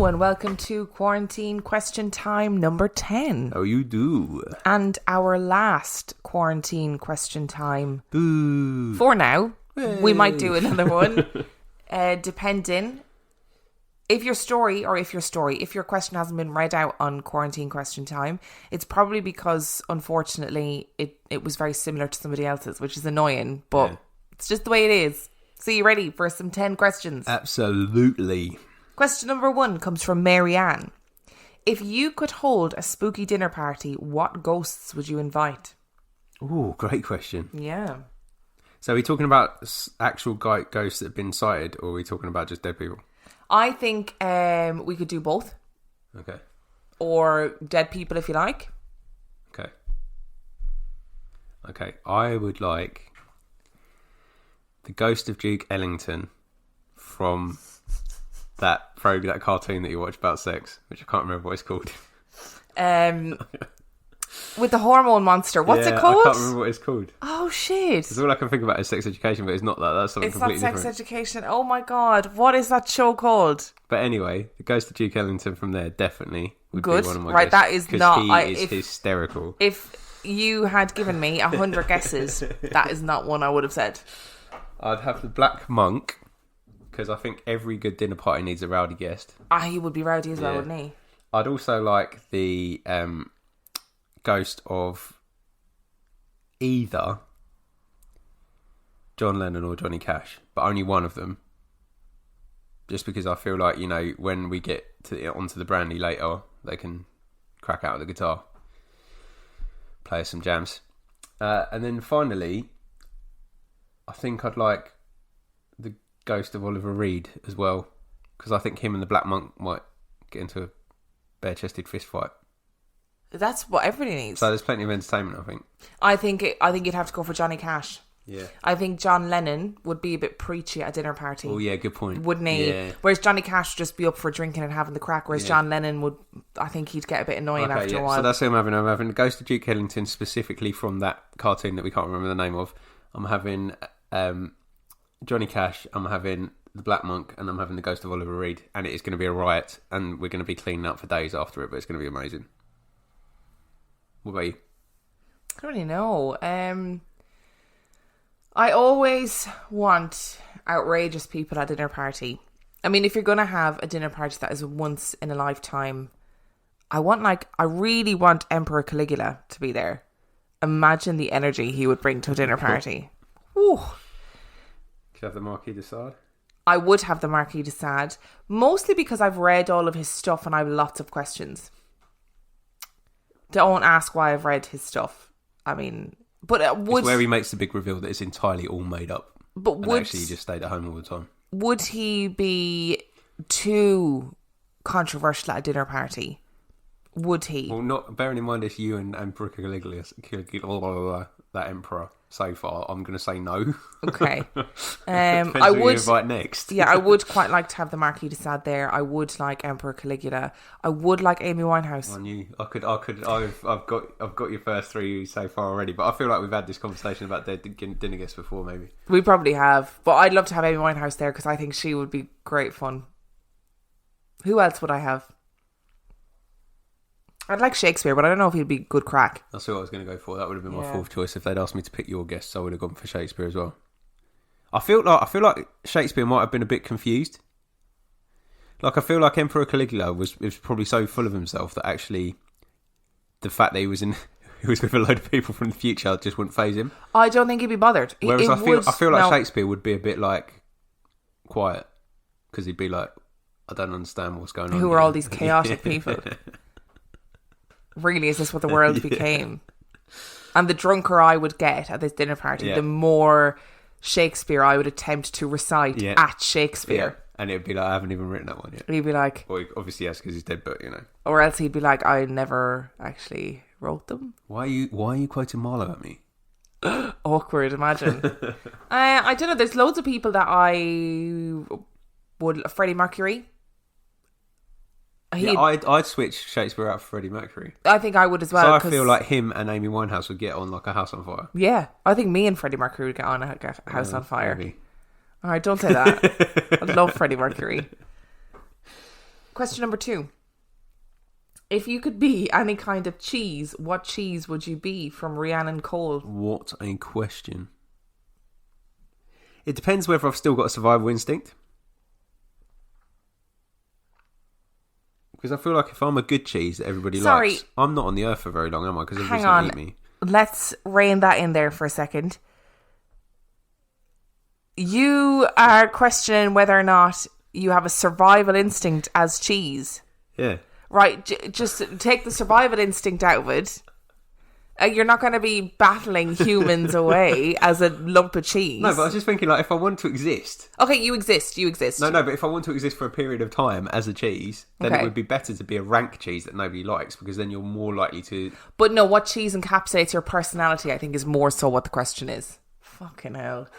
and welcome to Quarantine Question Time number 10. How you do? And our last Quarantine Question Time. Boo. For now. Hey. We might do another one. Depending. If your question hasn't been read out on Quarantine Question Time, it's probably because, unfortunately, it was very similar to somebody else's, which is annoying, but it's just the way it is. So you ready for some 10 questions? Absolutely. Question number 1 comes from Mary Ann. If you could hold a spooky dinner party, what ghosts would you invite? Oh, great question. Yeah. So are we talking about actual ghosts that have been sighted, or are we talking about just dead people? I think we could do both. Okay. Or dead people if you like. Okay. I would like the ghost of Duke Ellington from that cartoon that you watch about sex, which I can't remember what it's called. With the hormone monster. What's it called? I can't remember what it's called. Oh, shit. It's all I can think about is sex education, but it's not that. That's something completely different. It's not sex education. Oh, my God. What is that show called? But anyway, the ghost of Duke Ellington from there definitely would be one of my right, guesses. that is not... He is hysterical. If you had given me 100 guesses, that is not one I would have said. I'd have the Black Monk, because I think every good dinner party needs a rowdy guest. He would be rowdy as well, wouldn't he? I'd also like the ghost of either John Lennon or Johnny Cash, but only one of them. Just because I feel like, when we get onto the brandy later, they can crack out the guitar, play us some jams. And then finally, I think I'd like the ghost of Oliver Reed as well, because I think him and the Black Monk might get into a bare-chested fist fight. That's what everybody needs. So there's plenty of entertainment, I think. I think you'd have to go for Johnny Cash. Yeah. I think John Lennon would be a bit preachy at a dinner party. Oh, yeah, good point. Wouldn't he? Yeah. Whereas Johnny Cash would just be up for drinking and having the crack, whereas John Lennon would, I think he'd get a bit annoying after a while. So that's who I'm having. I'm having the Ghost of Duke Ellington, specifically from that cartoon that we can't remember the name of. I'm having Johnny Cash, I'm having the Black Monk, and I'm having the Ghost of Oliver Reed. And it is going to be a riot, and we're going to be cleaning up for days after it, but it's going to be amazing. What about you? I don't really know. I always want outrageous people at a dinner party. I mean, if you're going to have a dinner party that is once in a lifetime, I really want Emperor Caligula to be there. Imagine the energy he would bring to a dinner party. Woo. Could you have the Marquis de Sade? I would have the Marquis de Sade, mostly because I've read all of his stuff and I have lots of questions. Don't ask why I've read his stuff. I mean, but it's where he makes the big reveal that it's entirely all made up. But actually he just stayed at home all the time. Would he be too controversial at a dinner party? Would he? Well, not bearing in mind it's you and Emperor Caligula, that emperor so far, I'm going to say no. Okay. Depends I who would you invite next. Yeah, I would quite like to have the Marquis de Sade there. I would like Emperor Caligula. I would like Amy Winehouse. I knew I've got your first three so far already, but I feel like we've had this conversation about their dinner guests before, maybe. We probably have, but I'd love to have Amy Winehouse there because I think she would be great fun. Who else would I have? I'd like Shakespeare, but I don't know if he'd be good crack. That's what I was going to go for. That would have been my fourth choice. If they'd asked me to pick your guests, I would have gone for Shakespeare as well. I feel like Shakespeare might have been a bit confused. Like, I feel like Emperor Caligula was probably so full of himself that actually the fact that he was with a load of people from the future just wouldn't faze him. I don't think he'd be bothered. Whereas I feel like Shakespeare would be a bit like quiet, because he'd be like, I don't understand what's going on. Who are all these chaotic people? Really, is this what the world became? And the drunker I would get at this dinner party, the more Shakespeare I would attempt to recite at Shakespeare. Yeah. And it'd be like, I haven't even written that one yet. He'd be like... Well, obviously, yes, because he's dead, but, Or else he'd be like, I never actually wrote them. Why are you quoting Marlowe at me? Awkward, imagine. I don't know, there's loads of people that I would... Freddie Mercury. I'd switch Shakespeare out for Freddie Mercury. I think I would as well. So I feel like him and Amy Winehouse would get on like a house on fire. Yeah, I think me and Freddie Mercury would get on a house on fire. Maybe. All right, don't say that. I love Freddie Mercury. Question number 2. If you could be any kind of cheese, what cheese would you be? From Rhiannon Cole. What a question. It depends whether I've still got a survival instinct. Because I feel like if I'm a good cheese that everybody likes, I'm not on the earth for very long, am I? Because everybody's going to eat me. Let's rein that in there for a second. You are questioning whether or not you have a survival instinct as cheese. Yeah. Right, just take the survival instinct out of it. You're not going to be battling humans away as a lump of cheese. No, but I was just thinking, like, if I want to exist... Okay, you exist. No, but if I want to exist for a period of time as a cheese, then it would be better to be a rank cheese that nobody likes, because then you're more likely to... But no, what cheese encapsulates your personality, I think, is more so what the question is. Fucking hell.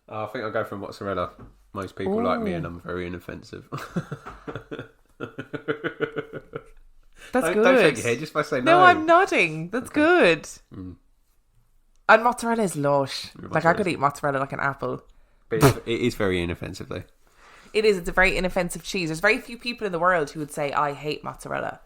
I think I'll go for mozzarella. Most people like me and I'm very inoffensive. That's good. Don't shake your head just by saying no. No, I'm nodding. That's good. And mozzarella is lush. Like, I could eat mozzarella like an apple. But it is very inoffensive, though. It is. It's a very inoffensive cheese. There's very few people in the world who would say, I hate mozzarella.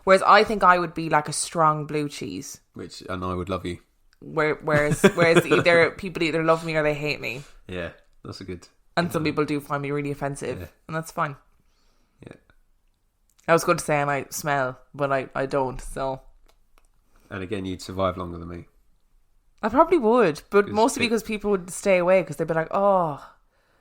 Whereas I think I would be like a strong blue cheese. And I would love you. Whereas either people either love me or they hate me. Yeah, that's a good... And some people do find me really offensive. Yeah. And that's fine. Yeah. I was going to say I might smell, but I don't, so... And again, you'd survive longer than me. I probably would, but mostly because people would stay away because they'd be like, oh,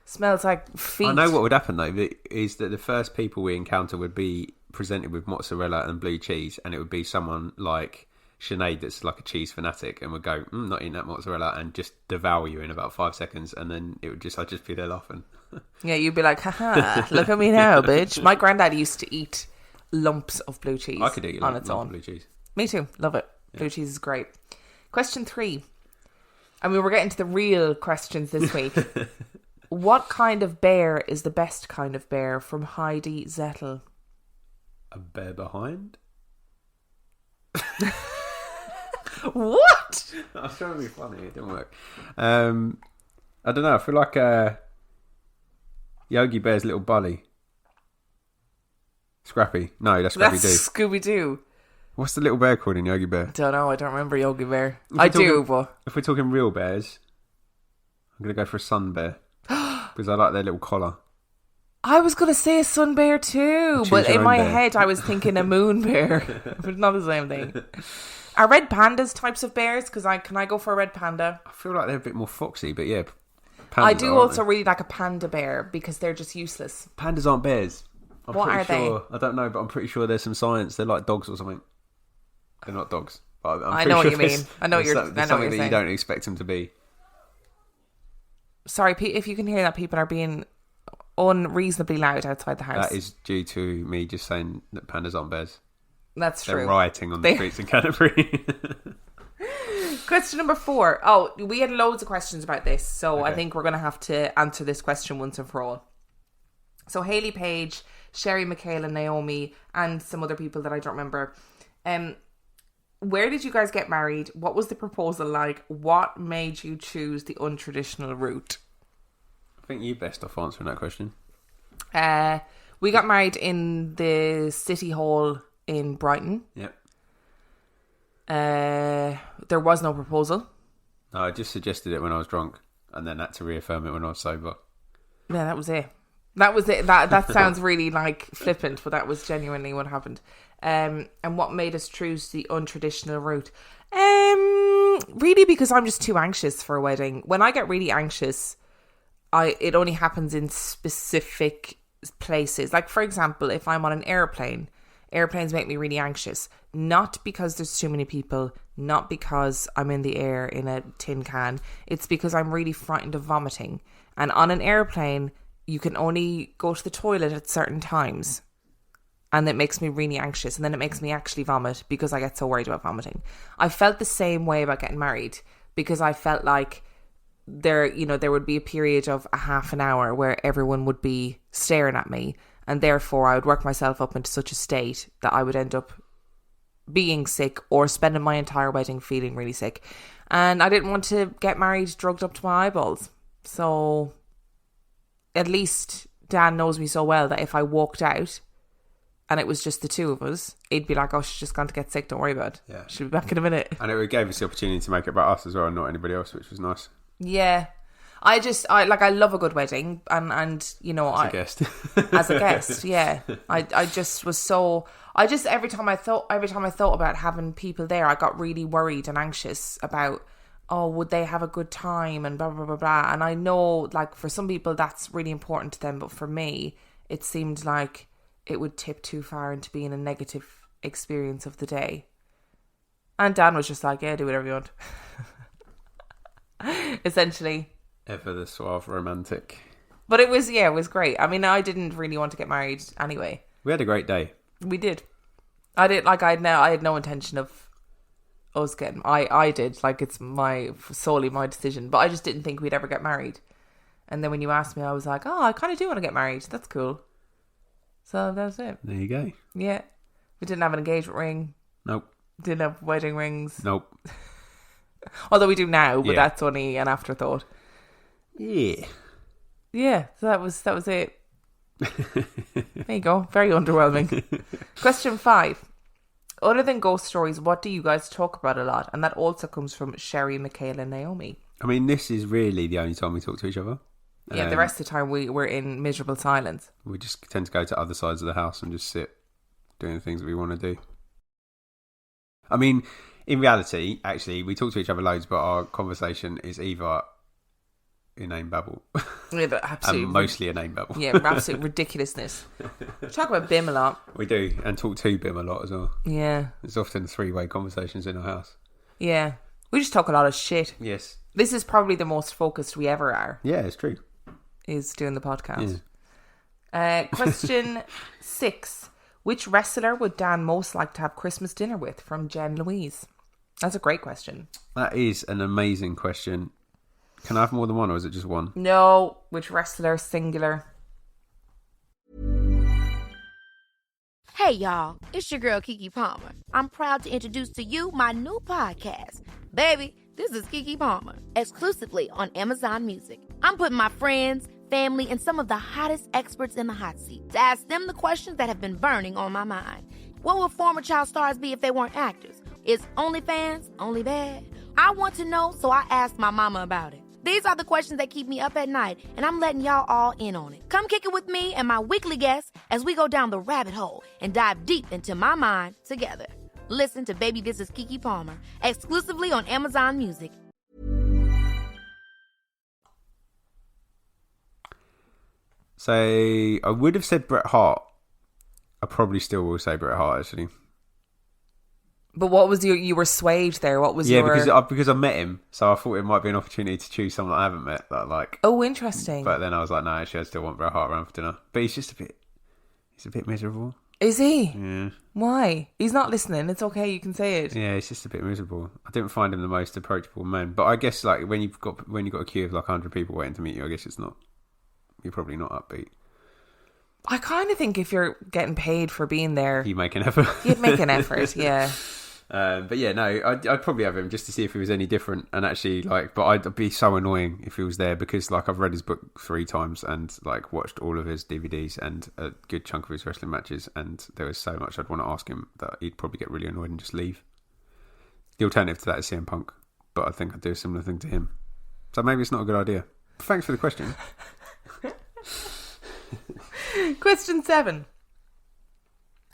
smells like feet. I know what would happen, though, is that the first people we encounter would be presented with mozzarella and blue cheese, and it would be someone like... Sinead that's like a cheese fanatic and would go not eating that mozzarella and just devour you in about 5 seconds, and then I'd just be there laughing. Yeah, you'd be like, haha, look at me now, bitch. My granddad used to eat lumps of blue cheese. I could eat on its own. Blue cheese. Me too, love it. Yeah. Blue cheese is great. Question 3. I mean, we're getting to the real questions this week. What kind of bear is the best kind of bear? From Heidi Zettel. A bear behind? What? I was trying to be funny. It didn't work. I don't know. I feel like Yogi Bear's little bully. Scrappy. No, that's Scrappy-Doo. That's Scooby-Doo. What's the little bear called in Yogi Bear? Don't know. I don't remember Yogi Bear. But... If we're talking real bears, I'm going to go for a sun bear. Because I like their little collar. I was going to say a sun bear too. But in my head, I was thinking a moon bear. But not the same thing. Are red pandas types of bears? Because can I go for a red panda? I feel like they're a bit more foxy, but yeah. I do also really like a panda bear because they're just useless. Pandas aren't bears. What are they? I don't know, but I'm pretty sure there's some science. They're like dogs or something. They're not dogs. But I know what you mean. I know what you're saying. Something that you don't expect them to be. Sorry, if you can hear that, people are being unreasonably loud outside the house. That is due to me just saying that pandas aren't bears. That's true. They're rioting on the streets in Canterbury. Question number 4. Oh, we had loads of questions about this, so okay. I think we're going to have to answer this question once and for all. So Hayley Page, Sherry, Michaela, Naomi, and some other people that I don't remember. Where did you guys get married? What was the proposal like? What made you choose the untraditional route? I think you best off answering that question. We got married in the City Hall in Brighton. Yep. There was no proposal. No, I just suggested it when I was drunk and then had to reaffirm it when I was sober. Yeah, that was it. That sounds really like flippant, but that was genuinely what happened. And what made us choose the untraditional route? Really because I'm just too anxious for a wedding. When I get really anxious, it only happens in specific places. Like, for example, if I'm on an airplane, airplanes make me really anxious. Not because there's too many people, not because I'm in the air in a tin can. It's because I'm really frightened of vomiting. And on an airplane, you can only go to the toilet at certain times. And it makes me really anxious. And then it makes me actually vomit because I get so worried about vomiting. I felt the same way about getting married because I felt like there would be a period of a half an hour where everyone would be staring at me. And therefore, I would work myself up into such a state that I would end up being sick or spending my entire wedding feeling really sick. And I didn't want to get married drugged up to my eyeballs. So at least Dan knows me so well that if I walked out and it was just the two of us, he'd be like, oh, she's just gone to get sick, don't worry about it. Yeah. She'll be back in a minute. And it gave us the opportunity to make it about us as well and not anybody else, which was nice. Yeah. I love a good wedding, and you know, As a guest. as a guest, yeah. I just was so, every time I thought about having people there, I got really worried and anxious about, oh, would they have a good time and blah blah blah blah. And I know, like, for some people that's really important to them, but for me, it seemed like it would tip too far into being a negative experience of the day. And Dan was just like, yeah, do whatever you want. Essentially. Ever the suave romantic. But it was great. I mean, I didn't really want to get married anyway. We had a great day. We did. I had no intention of us getting. I did. Like, it's solely my decision. But I just didn't think we'd ever get married. And then when you asked me, I was like, oh, I kind of do want to get married. That's cool. So that was it. There you go. Yeah. We didn't have an engagement ring. Nope. Didn't have wedding rings. Nope. Although we do now, but that's only an afterthought. Yeah. Yeah, so that was it. There you go. Very underwhelming. Question 5. Other than ghost stories, what do you guys talk about a lot? And that also comes from Sherry, Michaela, and Naomi. I mean, this is really the only time we talk to each other. Yeah, the rest of the time we're in miserable silence. We just tend to go to other sides of the house and just sit doing the things that we want to do. I mean, in reality, actually, we talk to each other loads, but our conversation is either inane babble. Yeah, but absolutely. And mostly inane babble. Yeah, absolute ridiculousness. We talk about BIM a lot. We do, and talk to BIM a lot as well. Yeah. It's often 3-way conversations in our house. Yeah. We just talk a lot of shit. Yes. This is probably the most focused we ever are. Yeah, it's true. Is doing the podcast. Yeah. Question 6. Which wrestler would Dan most like to have Christmas dinner with? From Jen Louise. That's a great question. That is an amazing question. Can I have more than one, or is it just one? No. Which wrestler? Singular. Hey y'all, it's your girl Keke Palmer. I'm proud to introduce to you my new podcast. Baby, this is Keke Palmer, exclusively on Amazon Music. I'm putting my friends, family, and some of the hottest experts in the hot seat to ask them the questions that have been burning on my mind. What would former child stars be if they weren't actors? Is OnlyFans only bad? I want to know, so I asked my mama about it. These are the questions that keep me up at night, and I'm letting y'all all in on it. Come kick it with me and my weekly guests as we go down the rabbit hole and dive deep into my mind together. Listen to Baby This is Keke Palmer, exclusively on Amazon Music. So, I would have said Bret Hart. I probably still will say Bret Hart, actually. But what was you were swayed there? What was your... because I met him, so I thought it might be an opportunity to choose someone I haven't met that I like. Oh, interesting. But then I was like, no, actually, I still want Bret Hart around for dinner. But he's just he's a bit miserable. Is he? Yeah. Why? He's not listening. It's okay, you can say it. Yeah, he's just a bit miserable. I didn't find him the most approachable man. But I guess like when you've got a queue of like 100 people waiting to meet you, I guess you're probably not upbeat. I kind of think if you're getting paid for being there, You make an effort. you'd make an effort, yeah. But yeah, no, I'd probably have him just to see if he was any different. And actually, like, but I'd be so annoying if he was there because, like, I've read his book 3 times and like watched all of his DVDs and a good chunk of his wrestling matches. And there was so much I'd want to ask him that he'd probably get really annoyed and just leave. The alternative to that is CM Punk, but I think I'd do a similar thing to him. So maybe it's not a good idea. Thanks for the question. Question 7.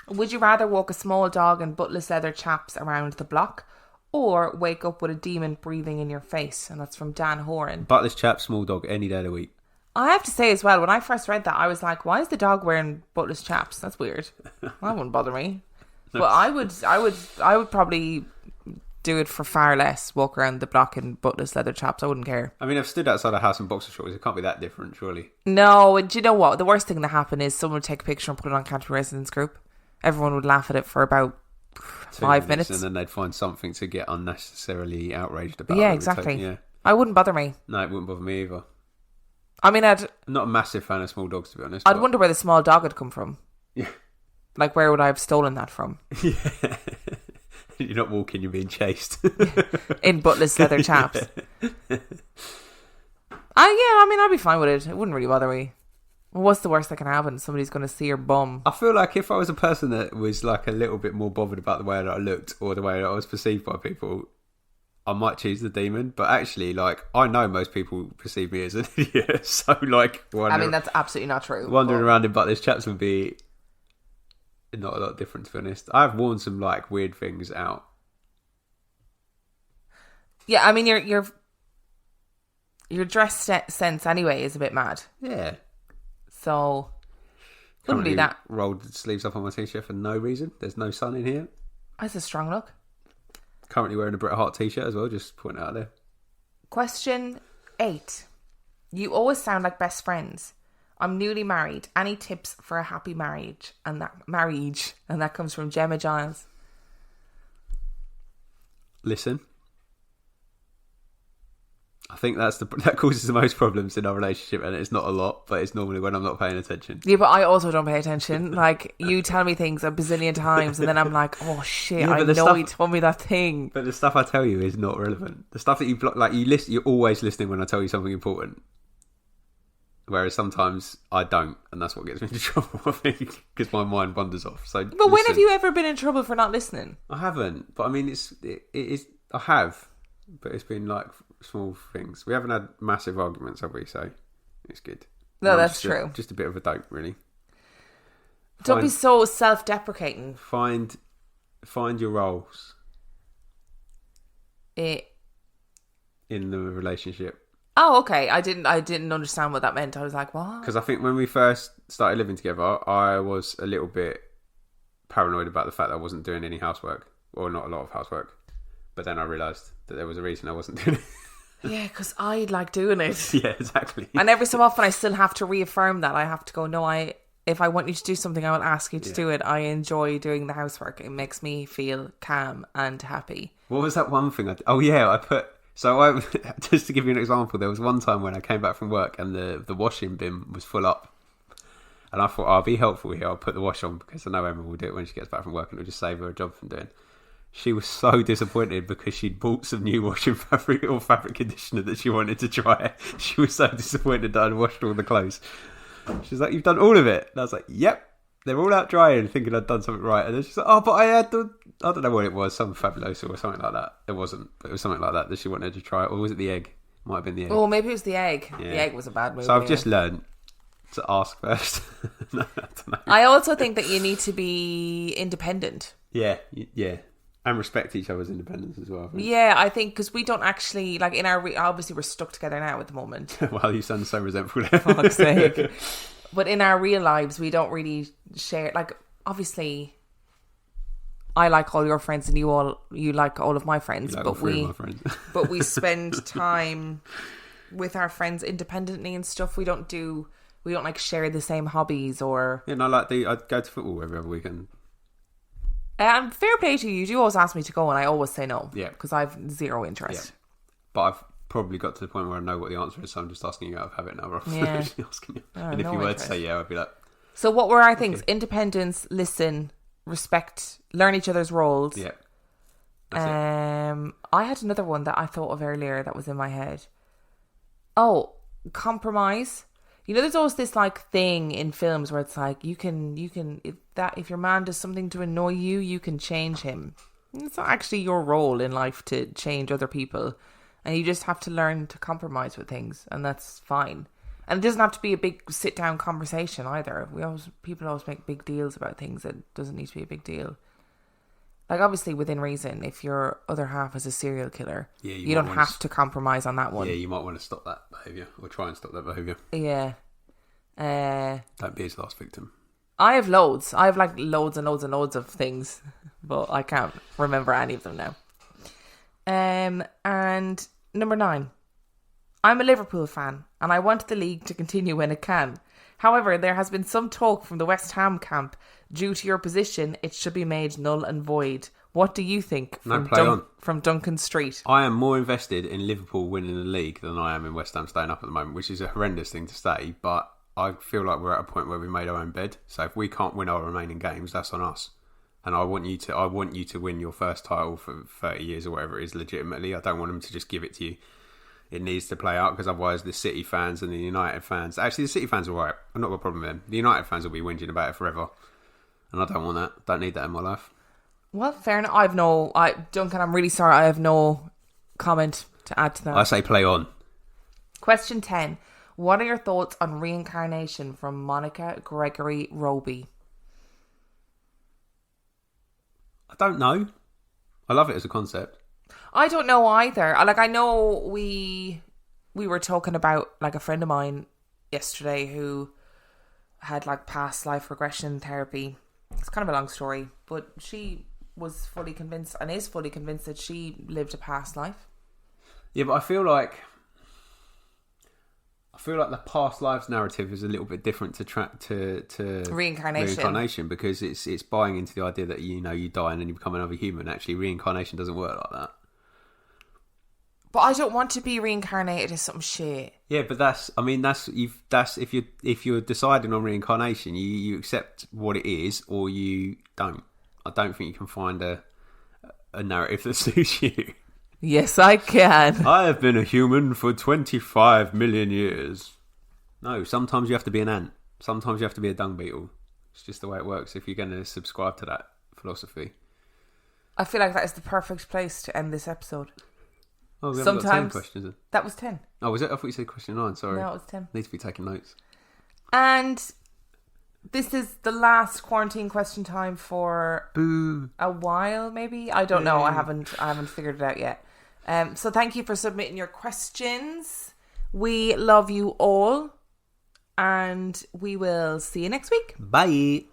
Would you rather walk a small dog in buttless leather chaps around the block or wake up with a demon breathing in your face? And that's from Dan Horan. Buttless chap, small dog, any day of the week. I have to say as well, when I first read that, I was like, why is the dog wearing buttless chaps? That's weird. That wouldn't bother me. But I would probably do it for far less, walk around the block in buttless leather chaps. I wouldn't care. I mean, I've stood outside a house in boxer shorts. It can't be that different, surely. No, and do you know what? The worst thing that happened is someone would take a picture and put it on Canterbury Residence Group. Everyone would laugh at it for about 5 minutes. And then they'd find something to get unnecessarily outraged about. Yeah, exactly. Yeah. I wouldn't bother me. No, it wouldn't bother me either. I mean, I'm not a massive fan of small dogs, to be honest. I'd wonder where the small dog had come from. Yeah. Like, where would I have stolen that from? Yeah. You're not walking, you're being chased. In buttless leather chaps. Yeah, I mean, I'd be fine with it. It wouldn't really bother me. Well, what's the worst that can happen? Somebody's going to see your bum. I feel like if I was a person that was like a little bit more bothered about the way that I looked or the way that I was perceived by people, I might choose the demon. But actually, like, I know most people perceive me as an idiot. So, like, I mean, that's absolutely not true. Wandering around in buttless chaps would be not a lot different, to be honest. I have worn some, like, weird things out. Yeah, I mean, your dress sense anyway is a bit mad. Yeah. So, wouldn't be that. Rolled the sleeves up on my t-shirt for no reason. There's no sun in here. That's a strong look. Currently wearing a Bret Hart t-shirt as well, just pointing out there. Question 8. You always sound like best friends. I'm newly married. Any tips for a happy marriage? And that comes from Gemma Giles. Listen. I think that causes the most problems in our relationship, and it's not a lot, but it's normally when I'm not paying attention. Yeah, but I also don't pay attention. Like, you tell me things a bazillion times, and then I'm like, oh shit, I know he told me that thing. But the stuff I tell you is not relevant. The stuff that you block, like, you're always listening when I tell you something important. Whereas sometimes I don't, and that's what gets me into trouble, I think, because my mind wanders off. So, but when have you ever been in trouble for not listening? I haven't, but I mean, it is. I have, but it's been like small things. We haven't had massive arguments, have we? So it's good. No, that's true. Just a bit of a dope, really. Don't be so self-deprecating. Find your roles in the relationship. Oh, okay. I didn't understand what that meant. I was like, what? Because I think when we first started living together, I was a little bit paranoid about the fact that I wasn't doing any housework, or not a lot of housework. But then I realised that there was a reason I wasn't doing it. Yeah, because I like doing it. Yeah, exactly. And every so often I still have to reaffirm that. I have to go, no, if I want you to do something, I will ask you to do it. I enjoy doing the housework. It makes me feel calm and happy. What was that one thing I put... So just to give you an example, there was one time when I came back from work and the washing bin was full up. And I thought, I'll be helpful here. I'll put the wash on because I know Emma will do it when she gets back from work and it'll just save her a job from doing. She was so disappointed because she'd bought some new washing fabric or fabric conditioner that she wanted to try. She was so disappointed that I'd washed all the clothes. She's like, you've done all of it? And I was like, yep. They're all out drying, thinking I'd done something right. And then she's like, oh, but I had I don't know what it was, some Fabuloso or something like that. It wasn't, but it was something like that she wanted to try. Or was it the egg? Might have been the egg. Oh, maybe it was the egg. Yeah. The egg was a bad move. So I've just learned to ask first. No, I don't know. I also think that you need to be independent. Yeah. And respect each other's independence as well. I think. Yeah, I think because we don't actually, like, in our... obviously, we're stuck together now at the moment. Well, you sound so resentful. For fuck's sake. But in our real lives, we don't really share... Like, obviously, I like all your friends and you like all of my friends. Like but my friends. But we spend time with our friends independently and stuff. We don't like share the same hobbies or... Yeah, no, I go to football every other weekend. And fair play to you. You do always ask me to go and I always say no. Yeah. Because I've zero interest. Yeah. But I've probably got to the point where I know what the answer is, so I'm just asking you out of habit now rather than actually asking you. And if you were to say yeah, I'd be like... So what were our things? Independence, listen, respect, learn each other's roles. Yeah. I had another one that I thought of earlier that was in my head. Oh, compromise. You know, there's always this like thing in films where it's like you can if your man does something to annoy you, you can change him. It's not actually your role in life to change other people, and you just have to learn to compromise with things, and that's fine. And it doesn't have to be a big sit down conversation either. People always make big deals about things that doesn't need to be a big deal. Like, obviously, within reason, if your other half is a serial killer, you don't have to compromise on that one. Yeah, you might want to stop that behaviour, or try and stop that behaviour. Yeah. Don't be his last victim. I have loads. I have, like, loads and loads and loads of things, but I can't remember any of them now. And number 9. I'm a Liverpool fan, and I want the league to continue when it can. However, there has been some talk from the West Ham camp. Due to your position, it should be made null and void. What do you think? From Duncan Street. I am more invested in Liverpool winning the league than I am in West Ham staying up at the moment, which is a horrendous thing to say, but I feel like we're at a point where we made our own bed. So if we can't win our remaining games, that's on us. And I want you to win your first title for 30 years or whatever it is legitimately. I don't want them to just give it to you it needs to play out, because otherwise the City fans and the United fans... Actually, the City fans are right. I've not got a problem with them. The United fans will be whinging about it forever. And I don't want that. Don't need that in my life. Well, fair enough. Duncan, I'm really sorry. I have no comment to add to that. I say play on. Question 10. What are your thoughts on reincarnation from Monica Gregory Roby? I don't know. I love it as a concept. I don't know either. I know we were talking about like a friend of mine yesterday who had like past life regression therapy. It's kind of a long story, but she was fully convinced and is fully convinced that she lived a past life. Yeah, but I feel like the past lives narrative is a little bit different to reincarnation, because it's buying into the idea that you die and then you become another human. Actually, reincarnation doesn't work like that. But I don't want to be reincarnated as some shit. Yeah, but that's if you're deciding on reincarnation, you accept what it is or you don't. I don't think you can find a narrative that suits you. Yes, I can. I have been a human for 25 million years. No, sometimes you have to be an ant. Sometimes you have to be a dung beetle. It's just the way it works if you're going to subscribe to that philosophy. I feel like that is the perfect place to end this episode. Oh, we haven't got 10 questions then. That was 10. Oh, was it? I thought you said question 9, sorry. No, it was 10. Need to be taking notes. And this is the last quarantine question time for a while, maybe. I don't know. I haven't figured it out yet. So thank you for submitting your questions. We love you all, and we will see you next week. Bye.